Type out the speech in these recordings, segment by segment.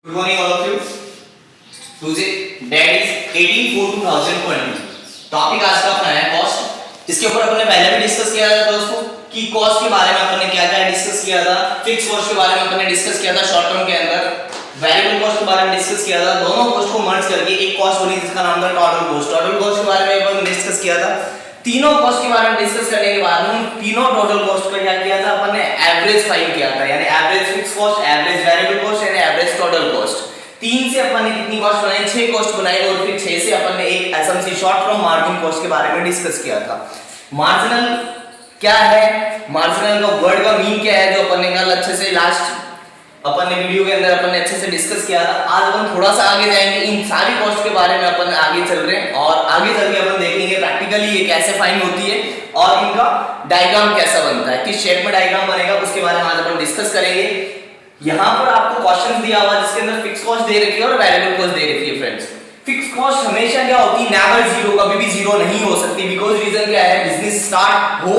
Good morning all of you. Tuesday that is 18/4/2020. Topic आज का अपना है कॉस्ट। इसके ऊपर अपने पहले भी डिस्कस किया था दोस्तों कि कॉस्ट के बारे में अपने क्या क्या डिस्कस किया था। फिक्स कॉस्ट के बारे में अपने डिस्कस किया था शॉर्ट टर्म के अंदर, वेरिएबल कॉस्ट के बारे में डिस्कस किया था। दोनों कॉस्ट को मर्ज करके एक कॉस्ट बनी जिसका नाम था टोटल कॉस्ट। टोटल कॉस्ट के बारे में अपन डिस्कस किया था। तीनों कॉस्ट के बारे में डिस्कस करने के बाद हम तीनों टोटल कॉस्ट का क्या किया था, अपन ने एवरेज फाइंड किया था, यानी average fix cost, average variable cost and average total cost. 3 से अपन ने कितनी कॉस्ट बनाई, 6 कॉस्ट बनाई और फिर 6 से अपन ने एक SMC short term margin cost के बारे में डिस्कस किया था। मार्जिनल क्या है, मार्जिनल का वर्ड का मीन क्या है, जो अपन ने कल अच्छे से लास्ट अपन ने वीडियो के अंदर अपन ने अच्छे से डिस्कस किया था। आज अपन थोड़ा सा आगे जाएंगे, इन सारी कॉस्ट के बारे में अपन आगे चल रहे हैं और आगे चल के अपन देखेंगे प्रैक्टिकली ये कैसे फाइंड होती है और इनका डायग्राम कैसा बनता है, किस शेप में डायग्राम बनेगा उसके बारे में आज अपन डिस्कस करेंगे। यहाँ पर आपको क्वेश्चन दिया हुआ जिसके अंदर फिक्स कॉस्ट दे रखी है और वेरिएबल कॉस्ट दे रखी है। फ्रेंड्स, फिक्स कॉस्ट हमेशा क्या होती है, नेवर जीरो, कभी भी जीरो नहीं हो सकती। बिकॉज रीजन क्या है, बिजनेस स्टार्ट हो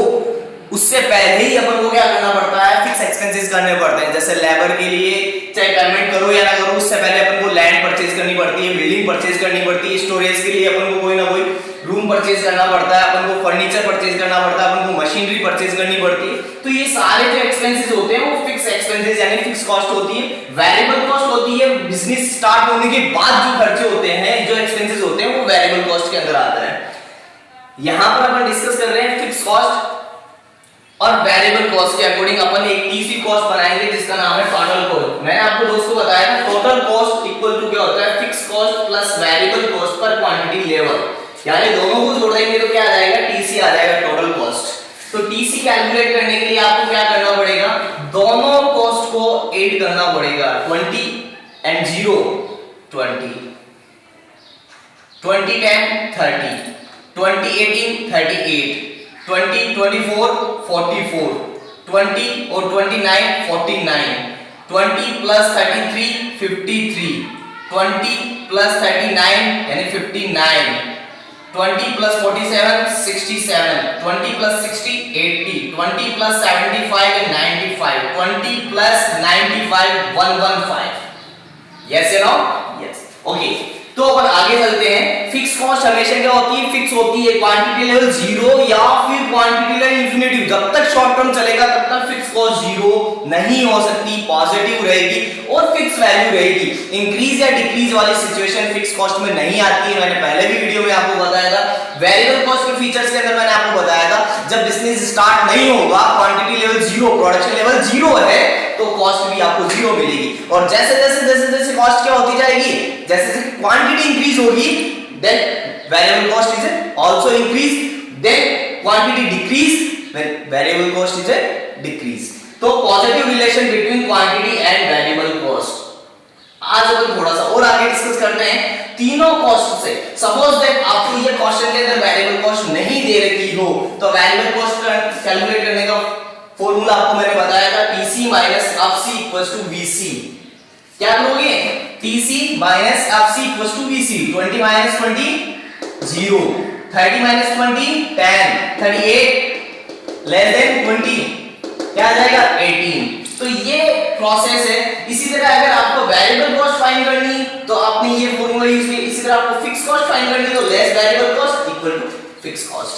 उससे पहले ही अपन को क्या करना पड़ता है, फिक्स एक्सपेंसेस करने पड़ते हैं। जैसे लेबर के लिए चाहे पेमेंट करो या ना करो, उससे पहले अपन को लैंड परचेज करनी पड़ती है, बिल्डिंग परचेज करनी पड़ती है, स्टोरेज के लिए अपन को कोई ना कोई रूम परचेज करना पड़ता है, अपन को फर्नीचर परचेज करना पड़ता है, अपन को मशीनरी परचेज करनी पड़ती है। तो ये सारे जो एक्सपेंसेस होते हैं वो फिक्स एक्सपेंसेस यानी फिक्स कॉस्ट होती है। वेरिएबल कॉस्ट होती है बिजनेस स्टार्ट होने के बाद जो खर्चे होते हैं, जो एक्सपेंसेस होते हैं वो वेरिएबल कॉस्ट के अंदर आता है। यहां पर अपन डिस्कस कर रहे हैं फिक्स कॉस्ट और वेरिएबल कॉस्ट के अकॉर्डिंग अपन एक तीसरी कॉस्ट बनाएंगे जिसका नाम है टोटल कॉस्ट। मैंने आपको दोस्तों बताया था टोटल कॉस्ट इक्वल टू क्या होता है, fix cost plus variable cost per quantity level, यानी दोनों को जोड़ देंगे तो क्या आ जाएगा, टीसी आ जाएगा, टोटल कॉस्ट। तो टीसी कैलकुलेट करने के लिए आपको क्या करना पड़ेगा, दोनों कॉस्ट को ऐड करना पड़ेगा। 20 एंड 0 20, 2010 30, 2018 38, 2024 44, 20 और 29 49, 20 plus 33 53, 20 plus 39 यानी 59, 20 plus 47 67, 20 plus 60 80, 20 plus 75 and 95, 20 plus 95 115. Yes or no? Yes. Okay. तो अपन आगे चलते हैं। फिक्स कॉस्ट हमेशा क्या होती है, फिक्स होती है क्वांटिटी लेवल 0 या फिर क्वांटिटी लेवल इंफिनिटी। जब तक शॉर्ट टर्म चलेगा तब तक फिक्स कॉस्ट 0 नहीं हो सकती, पॉजिटिव रहेगी और फिक्स वैल्यू रहेगी। इंक्रीज या डिक्रीज वाली सिचुएशन फिक्स कॉस्ट में नहीं आती है। मैंने पहले भी वीडियो में आपको बताया था। वेरिएबल कॉस्ट के फीचर्स के अंदर मैंने आपको बताया था, जब बिजनेस स्टार्ट नहीं होगा, क्वांटिटी लेवल 0, प्रोडक्शन लेवल 0 है तो कॉस्ट भी आपको 0 मिलेगी। और जैसे जैसे कॉस्ट क्या होती जाएगी, जैसे जैसे क्वांटिटी इंक्रीज होगी then variable cost is also increase, then quantity decrease when variable cost is decrease. तो positive relation between quantity and variable cost. आज अपन थोड़ा सा और आगे डिस्कस करते हैं तीनों कॉस्ट से। सपोज दैट आपको ये क्वेश्चन के अंदर वेरिएबल कॉस्ट नहीं दे रखी हो तो वेरिएबल कॉस्ट कैलकुलेट करने का फॉर्मूला आपको मैंने बताया था, TC minus FC equals to VC। क्या करोगे, TC minus FC equals to VC। 20 minus 20 0, 30 minus 20 10, 38 less than 20 क्या आ जाएगा 18। तो ये प्रोसेस है। इसी तरह अगर आपको वेरिएबल कॉस्ट फाइंड करनी तो आपने ये फॉर्मूला यूज किया। इसी तरह आपको फिक्स कॉस्ट फाइंड करनी तो less variable cost equal to fix cost.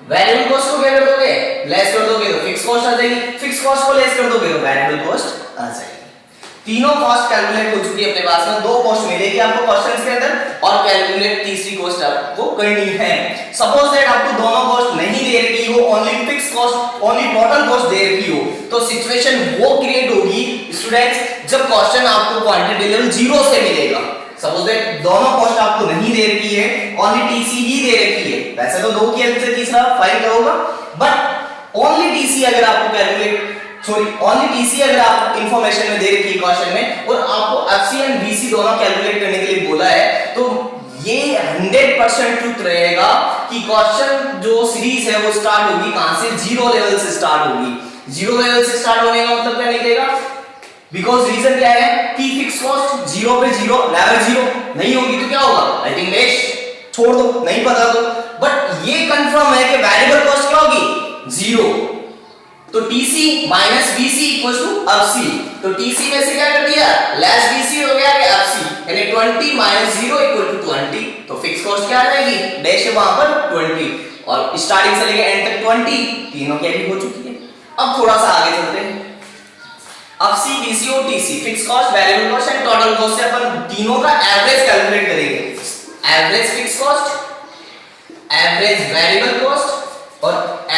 Variable cost को क्या कर दोगे, लेस कर दोगे तो फिक्स कॉस्ट आ जाएगी, फिक्स कॉस्ट को लेस कर दोगे तो वेरिएबल कॉस्ट आ जाएगी। तीनों कॉस्ट कैलकुलेट हो चुकी है अपने पास में। 2 कॉस्ट मिलेगी आपको क्वेश्चंस के अंदर और कैलकुलेट तीसरी कॉस्ट आपको करनी है। सपोज दैट आपको दोनों कॉस्ट नहीं दे रखी हो, only fix cost, only total cost दे रखी हो, तो सिचुएशन वो क्रिएट होगी स्टूडेंट्स जब क्वेश्चन आपको क्वांटिटी लेवल 0 से मिलेगा। सपोज दैट दोनों कॉस्ट आपको नहीं दे रखी है, ओनली टीसी ही दे रखी है। वैसे तो 2 की हेल्प से तीसरा फाइंड करोगा, बट ओनली टीसी अगर आपको कैलकुलेट ओनली टीसी अगर आप इंफॉर्मेशन में दे रखी है क्वेश्चन में और आपको एफसी एंड बीसी दोनों कैलकुलेट करने के लिए बोला है, तो ये 100% ट्रूथ रहेगा कि क्वेश्चन जो सीरीज है वो स्टार्ट होगी कहां से, 0 लेवल से स्टार्ट होगी। 0 लेवल से स्टार्ट होने का मतलब क्या निकलेगा, बिकॉज रीजन क्या है कि फिक्स कॉस्ट 0 पे 0 लेवल 0 नहीं होगी तो क्या होगा, आई थिंक नेक्स्ट छोड़ दो, नहीं पता तो। बट ये कंफर्म है कि वेरिएबल कॉस्ट क्या होगी 0। तो TC minus VC equals to FC। तो TC में से क्या कर दिया माइनस 0 इक्वल टू 20, तो फिक्स कॉस्ट क्या आ जाएगी, डैश है वहां पर 20 और स्टार्टिंग से लेकर एंड तक 20, तीनों कैरी हो चुकी है। अब थोड़ा सा आगे चलते हैं। अब सी, बीसी और TC, fix cost, variable cost and total cost से अपन तीनों का एवरेज कैलकुलेट करेंगे। Average fix cost, average variable cost और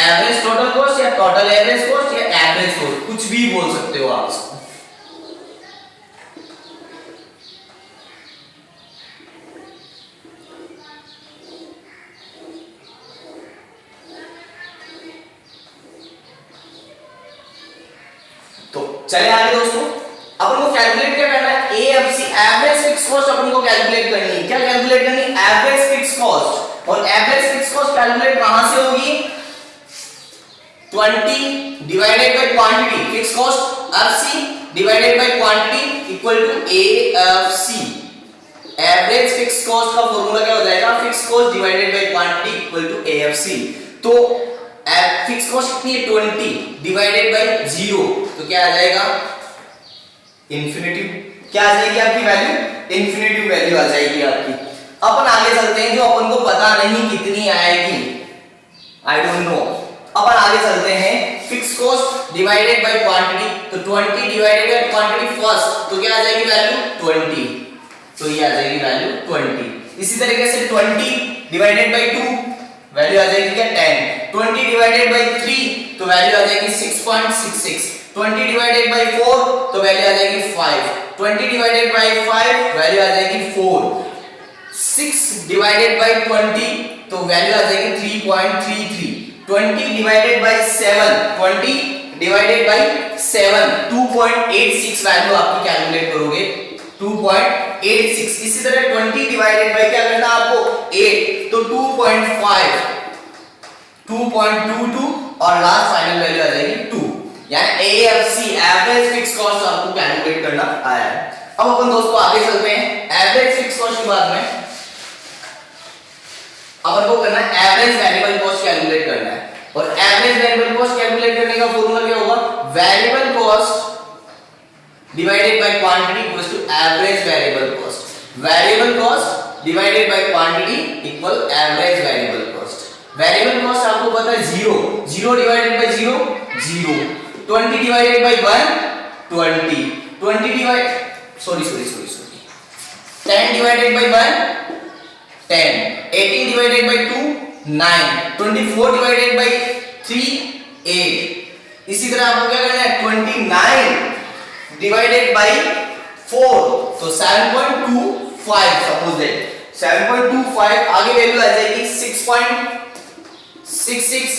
एवरेज टोटल कॉस्ट या टोटल एवरेज कॉस्ट या एवरेज कॉस्ट, कुछ भी बोल सकते हो आप इसको। तो चलिए आगे दोस्तों, अपन को कैलकुलेट क्या करना है, एएफसी एवरेज फिक्स कॉस्ट अपन को कैलकुलेट करनी है। क्या कैलकुलेट करनी है, एवरेज फिक्स कॉस्ट। और एवरेज फिक्स कॉस्ट कैलकुलेट कहां से होगी, 20 divided by quantity, fix cost FC divided by quantity equal to AFC. Average fix cost का फॉर्मूला क्या हो जाएगा, fix cost divided by quantity equal to AFC. तो fix cost कितनी है, 20 डिवाइडेड बाय 0, तो क्या आ जाएगा, इन्फिनिटिव। क्या आ जाएगी आपकी वैल्यू, इन्फिनिटिव वैल्यू आ जाएगी आपकी। अपन आगे चलते हैं, जो अपन को पता नहीं कितनी आएगी, आई डोंट नो। अपन आगे चलते हैं, fix cost divided by quantity, तो 20 डिवाइडेड बाय क्वांटिटी फर्स्ट, तो क्या आ जाएगी वैल्यू 20, तो ये आ जाएगी वैल्यू 20। इसी तरीके से 20 डिवाइडेड बाय 2 वैल्यू आ जाएगी क्या 10, 20 डिवाइडेड बाय 3 तो वैल्यू आ जाएगी 6.66, 20 डिवाइडेड बाय 4 तो वैल्यू आ जाएगी 5, 20 डिवाइडेड बाय 5 वैल्यू आ जाएगी 4, 6 डिवाइडेड बाय 20 तो वैल्यू आ जाएगी 3.33, 20 divided bye 7, 20 divided bye 7 2.86 value आपकी कैलकुलेट करोगे 2.86। इसी तरह 20 डिवाइडेड बाय क्या करना आपको 8 तो 2.5, 2.22 और लास्ट फाइनल वैल्यू आ जाएगी 2। यानी एएफसी एवरेज फिक्स कॉस्ट आपको कैलकुलेट करना आया है। अब अपन दोस्तों आगे चलते हैं, एवरेज फिक्स कॉस्ट के बाद में अपन को करना है एवरेज वेरिएबल कॉस्ट कैलकुलेट करना है। और एवरेज वेरिएबल कॉस्ट कैलकुलेट करने का फॉर्मूला क्या होगा, variable cost divided by quantity equals to average variable cost. Variable cost divided by quantity equal average variable cost. Variable cost आपको पता है 0, 0 divided by 0 0, 20 divided by 1 20, 20 divide sorry 10 divided by 1 10, 18 divided by 2 9, 24 divided by 3 8। इसी तरह आपको क्या करना है 29 divided by 4 तो 7.25 सपोज दैट 7.25 आगे वैल्यू आ जाएगी 6.66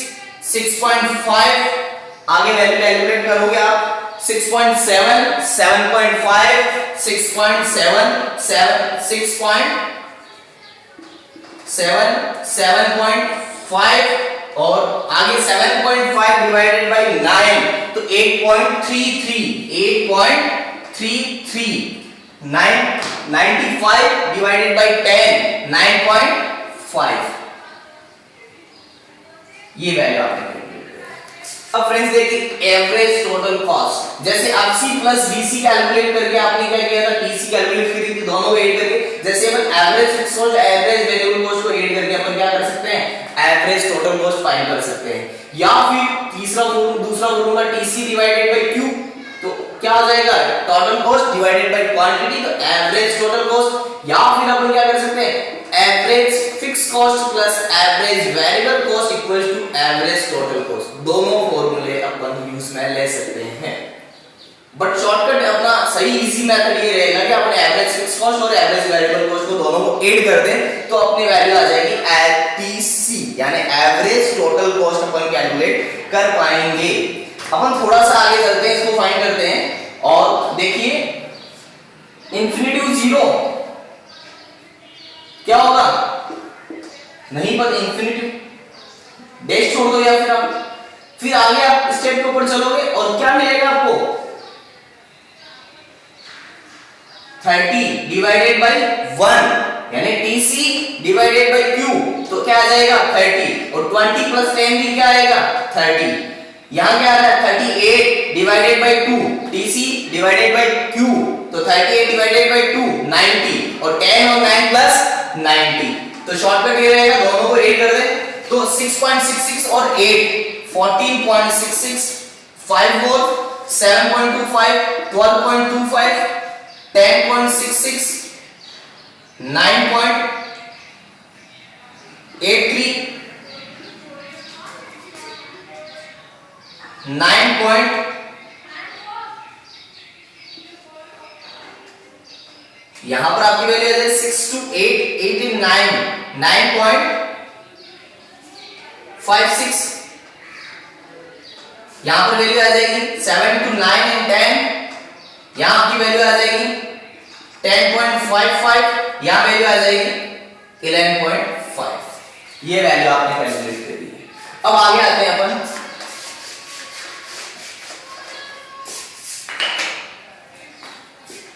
6.5 आगे वैल्यू कैलकुलेट करोगे आप 6.7 7.5 6.7 7.5 और आगे 7.5 डिवाइडेड बाय 9 तो 8.33 95 डिवाइडेड बाय 10 9.5 ये वैल्यू आपने। अब फ्रेंड्स देखिए एवरेज टोटल कॉस्ट, जैसे एफसी प्लस बीसी कैलकुलेट करके आपने क्या किया था, टीसी कैलकुलेट करी थी, दोनों ऐड करके जैसे अपन average fix cost average variable cost को ऐड करके अपन क्या कर सकते हैं, एवरेज टोटल कॉस्ट फाइंड कर सकते हैं। या फिर दूसरा formula TC divided by Q, तो क्या हो जाएगा total cost divided by quantity, तो एवरेज टोटल कॉस्ट। या फिर अपन क्या कर सकते हैं average fix cost plus average variable cost equals to average total cost. दोनों फॉर्मूले अपन यूज में ले सकते हैं, बट शॉर्टकट अपना सही इजी मेथड ये रहेगा कि अपन एवरेज फिक्स कॉस्ट और एवरेज वेरिएबल कॉस्ट को दोनों को ऐड कर दें तो अपनी वैल्यू आ जाएगी एटीसी, यानी एवरेज टोटल कॉस्ट अपन कैलकुलेट कर पाएंगे। अपन थोड़ा सा आगे चलते हैं, इसको फाइंड करते हैं और देखिए इंफिनिटिव 0 क्या होगा नहीं पता, इंफिनिटिव डैश छोड़ दो या फिर आगे आप स्टेप के ऊपर चलोगे और क्या मिलेगा आपको 30 डिवाइडेड बाय 1 यानी TC डिवाइडेड बाय Q, तो क्या आ जाएगा 30 और 20 प्लस 10 भी क्या आएगा 30। यहां क्या आ रहा है 38 divided by 2 TC divided by Q, तो 38 डिवाइडेड बाय 2 90 और 10 और 9 प्लस 90, तो शॉर्टकट ये रहेगा, दोनों को ऐड कर दें तो 6.66 और 8 14.66, 5 और 7.25, 12.25, 10.66, 9.83, 9. यहां पर आपकी वैल्यू आ जाए 6 to 8, 8 in 9, 9.56, यहां पर वैल्यू आ जाएगी 7 to 9 and 10, यहां आपकी वैल्यू आ जाएगी 10.55, यहां वैल्यू आ जाएगी 11.5, ये वैल्यू आपने कैलकुलेट कर दी है। अब आगे आते हैं अपन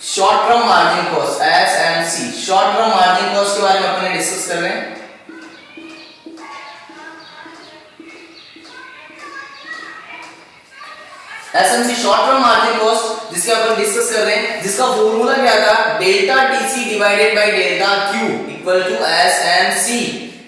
short term margin cost, SMC, short term margin cost के बारे में अपन डिस्कस कर रहे हैं। SMC short term margin cost जिसके अपन डिस्कस कर रहे हैं, जिसका फॉर्मूला क्या था, delta TC divided by delta Q equal to SMC,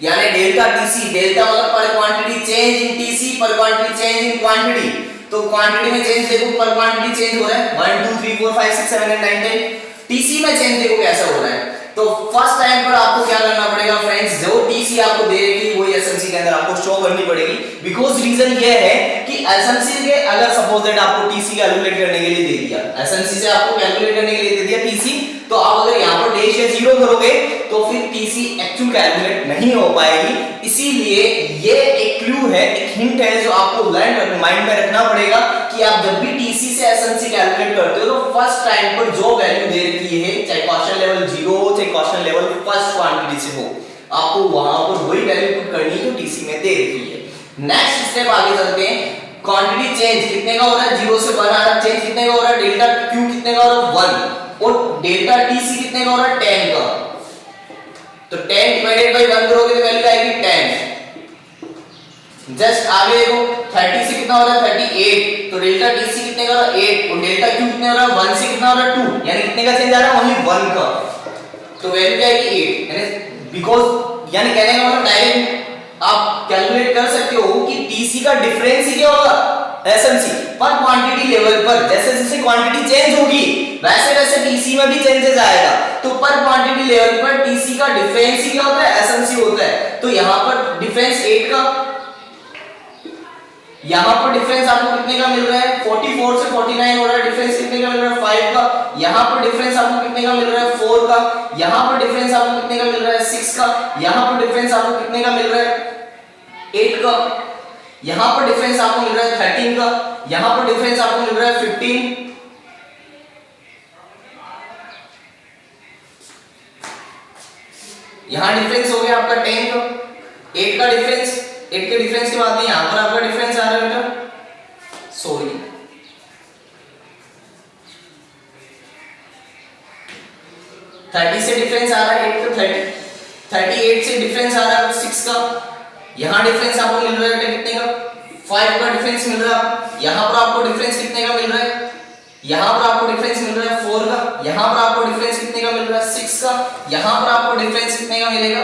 यानी डेल्टा टीसी, डेल्टा मतलब per quantity change in TC, per quantity change in quantity, तो क्वांटिटी में चेंज देखो, पर क्वांटिटी चेंज हो रहा है 1 2 3 4 5 6 7 8 9 10, टीसी में चेंज देखो कैसा हो रहा है। तो फर्स्ट टाइम पर आपको क्या करना पड़ेगा फ्रेंड्स, जो टीसी आपको दे रही है वही एसएमसी के अंदर आपको शो करनी पड़ेगी, बिकॉज़ रीजन ये है कि एसएमसी के अगर सपोज दैट आपको टीसी कैलकुलेट करने के लिए दे दिया, एसएमसी से आपको कैलकुलेट करने के लिए दे दिया टीसी, तो आप अगर यहां पर डैश या जीरो करोगे तो फिर टीसी एक्चुअल कैलकुलेट नहीं हो पाएगी। इसीलिए ये एक क्लू है, एक हिंट है जो आपको लर्न करना, माइंड में रखना पड़ेगा कि आप जब भी टीसी से एसएमसी कैलकुलेट करते हो तो फर्स्ट टाइम पर जो वैल्यू दे रखी है, चाहे क्वेश्चन लेवल 0 हो चाहे क्वेश्चन लेवल फर्स्ट क्वांटिटी से हो, आपको वहां पर वही वैल्यू पुट करनी है जो टीसी में दे रखी है। नेक्स्ट स्टेप आगे चलते हैं, क्वांटिटी चेंज कितने का हो रहा है, 0 से 1 आ रहा है, चेंज कितने का हो रहा है, डेल्टा क्यू कितने का हो रहा है 1, और डेल्टा टीसी कितने का हो रहा है 10 का, तो 10 डिवाइडेड बाय 1 करोगे तो वैल्यू आएगी 10। जस्ट आगे देखो 30 से कितना हो रहा है 38, तो डेल्टा टीसी कितने का हो रहा है 8, और डेल्टा क्यू कितने हो रहा है 1 से कितना हो रहा है 2, यानी कितने का चेंज आ रहा है ओनली 1 का, तो वैल्यू क्या आएगी 8, यानी बिकॉज़ यानी कहने का मतलब डायरेक्ट आप कैलकुलेट कर सकते हो कि टीसी का डिफरेंस ही क्या होगा एसएमसी पर क्वांटिटी लेवल पर, जैसे जैसे क्वांटिटी चेंज होगी वैसे वैसे टीसी में भी चेंजेस आएगा, तो पर क्वांटिटी लेवल पर टीसी का डिफरेंस ही क्या होता है एसएमसी होता है। तो यहां पर डिफरेंस 8 का, यहां पर डिफरेंस आपको कितने का मिल रहा है 44 से 49 हो रहा है, डिफरेंस कितने का मिल रहा है 5 का, यहां पर डिफरेंस आपको कितने का मिल रहा है 4 का, यहां पर डिफरेंस आपको कितने का मिल रहा है 6 का, यहां पर डिफरेंस आपको कितने का मिल रहा है 8 का, यहां पर डिफरेंस आपको मिल रहा है 13 का, यहां पर डिफरेंस आपको मिल रहा है 15, यहां डिफरेंस हो गया आपका 10 का, 8 का डिफरेंस, 8 के डिफरेंस के बाद में यहां पर आपका डिफरेंस आ रहा है बेटा, सॉरी 30 से डिफरेंस आ रहा है 8 का 30, 38 से डिफरेंस आ रहा है 6 का, यहां डिफरेंस आपको मिल रहा है कितने का 5 का डिफरेंस मिल रहा है, यहां पर आपको डिफरेंस कितने का मिल रहा है, यहां पर आपको डिफरेंस मिल रहा है 4 का, यहां पर आपको डिफरेंस कितने का मिल रहा है 6 का, यहां पर आपको डिफरेंस कितने का मिलेगा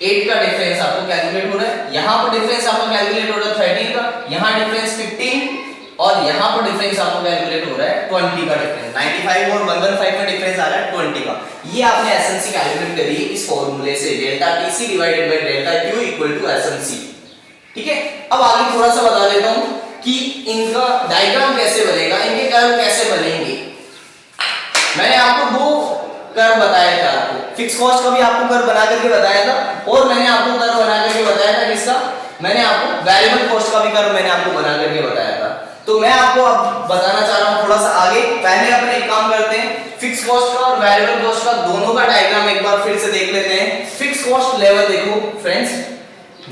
8 का डिफरेंस आपको कैलकुलेट हो रहा है, यहां पर डिफरेंस आपको कैलकुलेट हो रहा है 13 का, यहां डिफरेंस 15 और यहां पर डिफरेंस आपको कैलकुलेट हो रहा है 20 का डिफरेंस, 95 और 115 का डिफरेंस आ रहा है 20 का। ये आपने एसएमसी कैलकुलेट करी है इस फार्मूले से, delta TC divided by delta Q equal to SMC. ठीक है, अब आगे थोड़ा सा बता देता हूं कि इनका डायग्राम कैसे बनेगा, इनके कर्व कैसे बनेंगे। मैंने आपको दो कर्व बताया था, आपको फिक्स कॉस्ट का भी आपको कर्व बना करके बताया था, और मैंने आपको कर्व बना करके बताया था किसका, मैंने आपको वेरिएबल कॉस्ट का भी कर्व मैंने आपको बना करके बताया था। तो मैं आपको अब बताना चाह रहा हूं थोड़ा सा आगे, पहले अपन एक काम करते हैं, फिक्स कॉस्ट का और वेरिएबल कॉस्ट का दोनों का डायग्राम एक बार फिर से देख लेते हैं। फिक्स कॉस्ट लेवल देखो friends,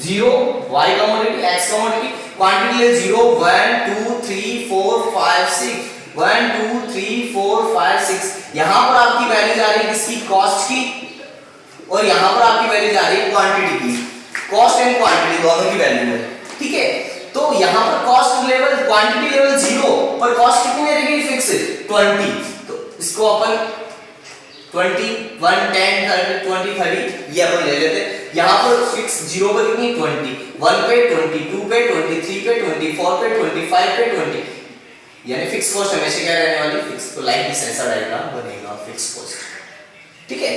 0 y commodity x commodity, quantity ले 0 1 2 3 4 5 6 1 2 3 4 5 6, यहां पर आपकी वैल्यू जा रही है किसकी कॉस्ट की, और यहां पर आपकी वैल्यू जा रही है क्वांटिटी की, कॉस्ट एंड क्वांटिटी दोनों की वैल्यू है। ठीक है, तो यहां पर कॉस्ट लेवल क्वांटिटी लेवल 0 पर कॉस्ट कितनी रहेगी फिक्स 20, तो इसको अपन 21 10 30 20 30 ये अपन ले लेते हैं। यहाँ पर फिक्स 0 पे कितनी 20, 1 पे 20, 2 पे 23 पे 24 पे 25 पे 20, यानी फिक्स कॉस्ट हमेशा क्या रहने वाली फिक्स। तो लाइक दिस ऐसा डायग्राम बनेगा फिक्स कॉस्ट। ठीक है,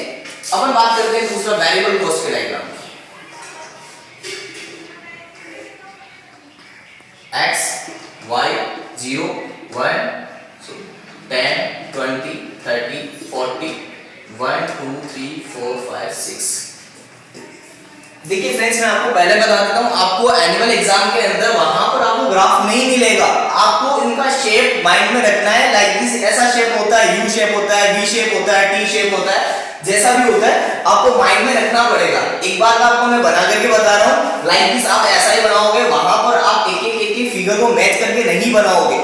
अपन बात करते हैं दूसरा वेरिएबल कॉस्ट के डायग्राम। x y 0 1 10 20 30 40 1 2 3 4 5 6। देखिए फ्रेंड्स, मैं आपको पहले बता देता हूं, आपको एनुअल एग्जाम के अंदर वहां पर आपको ग्राफ नहीं मिलेगा। आपको इनका शेप माइंड में रखना है। लाइक दिस ऐसा शेप होता है, यू शेप होता है, वी शेप होता है, टी शेप होता है, जैसा भी होता है आपको माइंड में रखना पड़ेगा। एक बार आपको मैं बना करके बता रहा हूं, लाइक दिस आप ऐसा ही बनाओगे, वहां पर आप एक एक फिगर को मैच करके नहीं बनाओगे।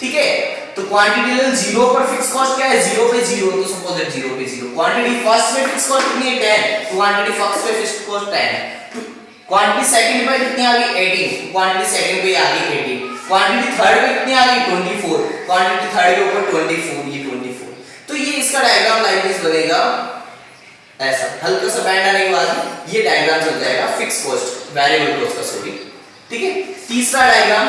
ठीक है, तो क्वांटिटी लेवल 0 पर फिक्स कॉस्ट क्या है, 0 पे 0, तो सपोज दैट 0 पे 0। क्वांटिटी फर्स्ट पे फिक्स कॉस्ट कितनी है 10, क्वांटिटी फर्स्ट पे फिक्स कॉस्ट 10 है। क्वांटिटी सेकंड पे कितनी आ गई 18, क्वांटिटी सेकंड पे आ गई 18। क्वांटिटी थर्ड पे कितनी आ गई 24, क्वांटिटी थर्ड के ऊपर 24, ये 24। तो ये इसका डायग्राम लाइक दिस बनेगा ऐसा, हल्का सा बैंड आने के बाद ये डायग्राम चल जाएगा फिक्स कॉस्ट, वेरिएबल कॉस्ट का, सॉरी। ठीक है, तीसरा डायग्राम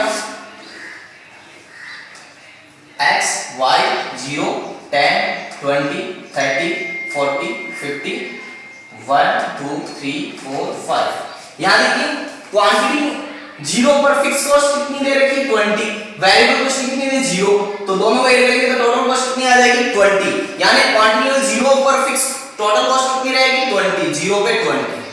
x y 0 10 20 30 40 50 1 2 3 4 5। यहां देखिए क्वांटिटी 0 पर फिक्स कॉस्ट कितनी दे रखी है 20, वेरिएबल कॉस्ट कितनी है 0, तो दोनों को ऐड करेंगे तो टोटल कॉस्ट कितनी आ जाएगी 20। यानी क्वांटिटी लेवल 0 पर फिक्स टोटल कॉस्ट कितनी रहेगी 20, 0 पे 20।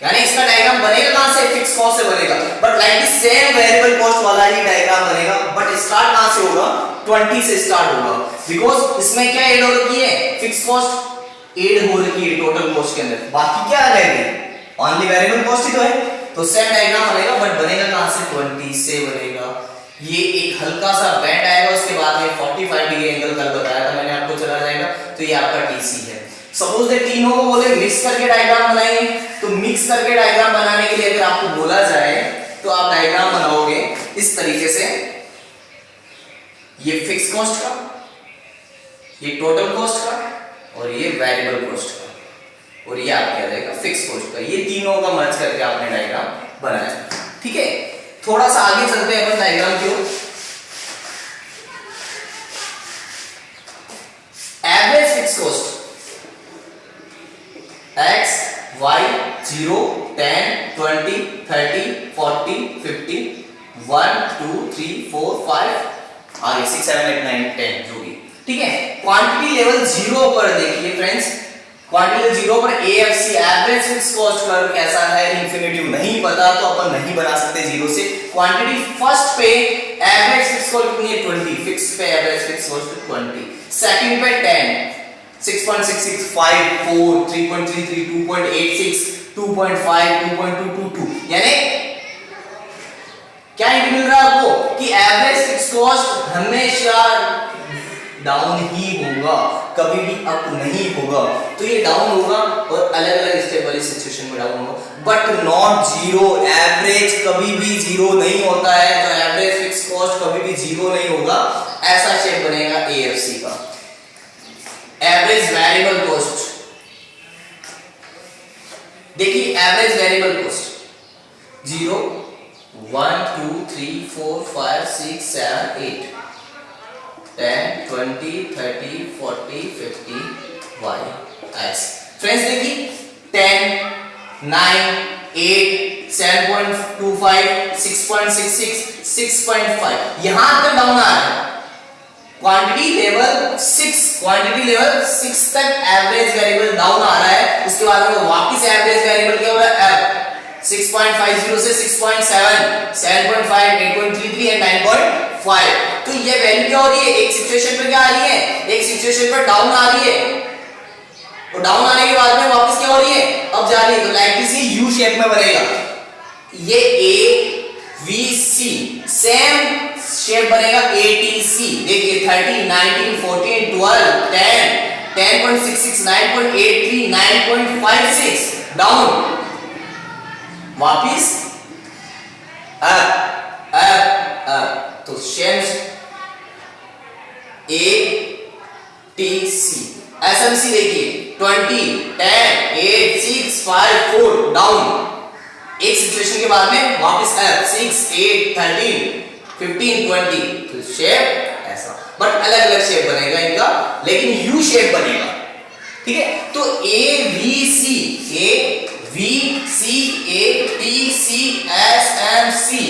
यानी इसका डायग्राम बनेगा कहां से, फिक्स कॉस्ट से बनेगा। But like this same variable cost वाला ही डायग्राम बनेगा, बट स्टार्ट कहां से होगा 20 से स्टार्ट होगा, बिकॉज़ इसमें क्या ऐड हो रखी है, फिक्स कॉस्ट ऐड हो रखी है टोटल कॉस्ट के अंदर। बाकी क्या रहेगी, ओनली वेरिएबल कॉस्ट ही तो है। तो सेम डायग्राम बनेगा, बट बनेगा कहां से 20 से बनेगा। ये एक हल्का सा बैंड आएगा, उसके बाद में 45 डिग्री एंगल कल बताया था मैंने आपको, चला जाएगा। तो ये आपका टीसी है। सपोज दैट तीनों को बोले मिक्स करके डायग्राम बनाएंगे, तो मिक्स करके डायग्राम बनाने के लिए अगर आपको बोला जाए तो आप डायग्राम बनाओगे इस तरीके से, ये फिक्स कॉस्ट का, ये टोटल कॉस्ट का, और ये वेरिएबल कॉस्ट का, और ये आपके आ जाएगा फिक्स कॉस्ट का। ये तीनों का मर्ज करके आपने डायग्राम बनाया। ठीक है, थोड़ा सा आगे चलते हैं अपन डायग्राम की ओर। Average fix cost x y 0 10 20 30 40 50 1 2 3 4 5 आगे 6 7 8 9 10 जो भी। ठीक है, क्वांटिटी लेवल 0 पर देखिए फ्रेंड्स, क्वांटिटी लेवल 0 पर AFC average fix cost curve कैसा है, इंफिनिटिव नहीं पता तो अपन नहीं बना सकते 0 से। क्वांटिटी फर्स्ट पे एवरेज फिक्स कॉस्ट कितनी है 20, फिक्स पे एवरेज फिक्स कॉस्ट 20। सेकंड पे 10 6.66 5 4 3.33 2.86 2.5 2.222, यानी क्या हिंट मिल रहा है आपको कि एवरेज फिक्स कॉस्ट हमेशा डाउन ही होगा, कभी भी अप नहीं होगा। तो ये डाउन होगा और अलग अलग स्टेप वाली सिचुएशन में डाउन होगा, बट नॉट जीरो। एवरेज कभी भी जीरो नहीं होता है, तो एवरेज फिक्स कॉस्ट कभी भी जीरो नहीं होगा। ऐसा शेप बनेगा AFC का। एवरेज वेरिएबल कॉस्ट देखिए, average variable cost 0 1 2 3 4 5 6 7 8 10 20 30 40 50 y x। Friends देखिए 10 9 8 7.25 6.66 6.5 यहां तक डाउन आ रहा है। क्वांटिटी लेवल 6 तक एवरेज वेरिएबल डाउन आ रहा है। उसके बाद में वापस एवरेज वेरिएबल क्या हो रहा है अप 6.50 से 6.7 7.5 8.33 एंड 9.5। तो ये वैल्यू क्या हो रही है, एक सिचुएशन पे क्या आ रही है, एक सिचुएशन पर डाउन आ रही है, और डाउन आने के बाद में वापस क्या हो रही है, अप जा रही है। तो लाइक दिस यू शेप में बनेगा। ये AVC सेम शेप बनेगा ATC। देखिए 30 19 14 12 10 10.66 9.83 9.56 डाउन, वापिस अप अप अप। तो सेम ATC ऐसा एसएमसी देखिए 20 10 8 6 5 4 डाउन, एक सिचुएशन के बाद में वापस अप 6 8 13 15 20, तो शेप ऐसा, बट अलग अलग शेप बनेगा इनका, लेकिन यू शेप बनेगा, ठीक है। तो A B C A T C S M C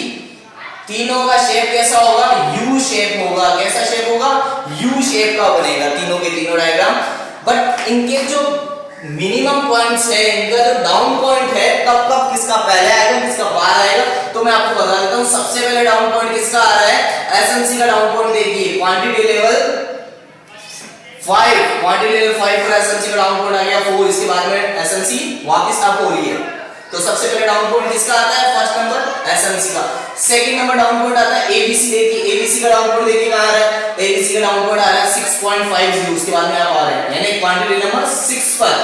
तीनों का शेप कैसा होगा, यू शेप होगा। कैसा शेप होगा, यू शेप का बनेगा तीनों के तीनों डायग्राम। बट इनके जो मिनिमम पॉइंट्स है, इनका जो डाउन पॉइंट है, कब कब किसका पहले आएगा किसका बाद आएगा, तो मैं आपको बता देता हूं। सबसे पहले डाउन पॉइंट किसका आ रहा है, एसएमसी का डाउन पॉइंट देखिए, क्वांटिटी लेवल 5, क्वांटिटी लेवल 5 पर एसएमसी का डाउन पॉइंट आ गया 4, इसके बाद में एसएमसी वापस अप हो रही है। तो सबसे पहले डाउन पॉइंट किसका आता है, फर्स्ट नंबर एसएमसी का। सेकंड नंबर डाउन पॉइंट आता है एबीसी, देखिए एबीसी का डाउन पॉइंट देखिए कहां आ रहा है, एबीसी का डाउन पॉइंट आ रहा है 6.50, उसके बाद में आप आ रहे हैं यानी क्वांटिटी नंबर 6 पर,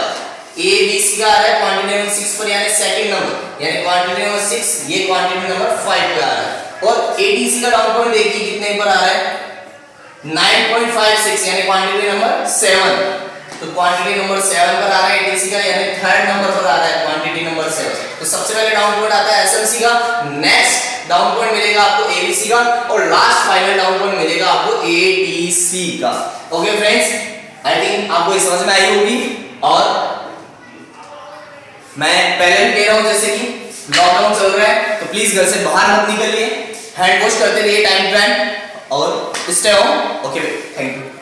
एबीसी का आ रहा है क्वांटिटी नंबर 6 पर, यानी सेकंड नंबर, यानी क्वांटिटी नंबर 6, ये क्वांटिटी नंबर 5 पे आ रहा है। और एडीसी का डाउन पॉइंट देखिए कितने पर आ रहा है, 9.56, यानी क्वांटिटी नंबर 7, तो क्वांटिटी नंबर 7 पर आ रहा है एडीसी का, यानी थर्ड नंबर पर आ रहा है क्वांटिटी नंबर 7। तो सबसे पहले डाउन पॉइंट आता है एसएमसी का, नेक्स्ट डाउन पॉइंट मिलेगा आपको एबीसी का, और लास्ट फाइनल डाउन पॉइंट मिलेगा आपको एटीसी का। ओके फ्रेंड्स, आई थिंक आपको ये समझ में आई होगी। और मैं पहले भी कह रहा हूं, जैसे कि लॉकडाउन चल रहा है तो प्लीज घर से बाहर मत निकलिए, हैंड वॉश करते रहिए टाइम टू टाइम, और stay home. Okay, thank you.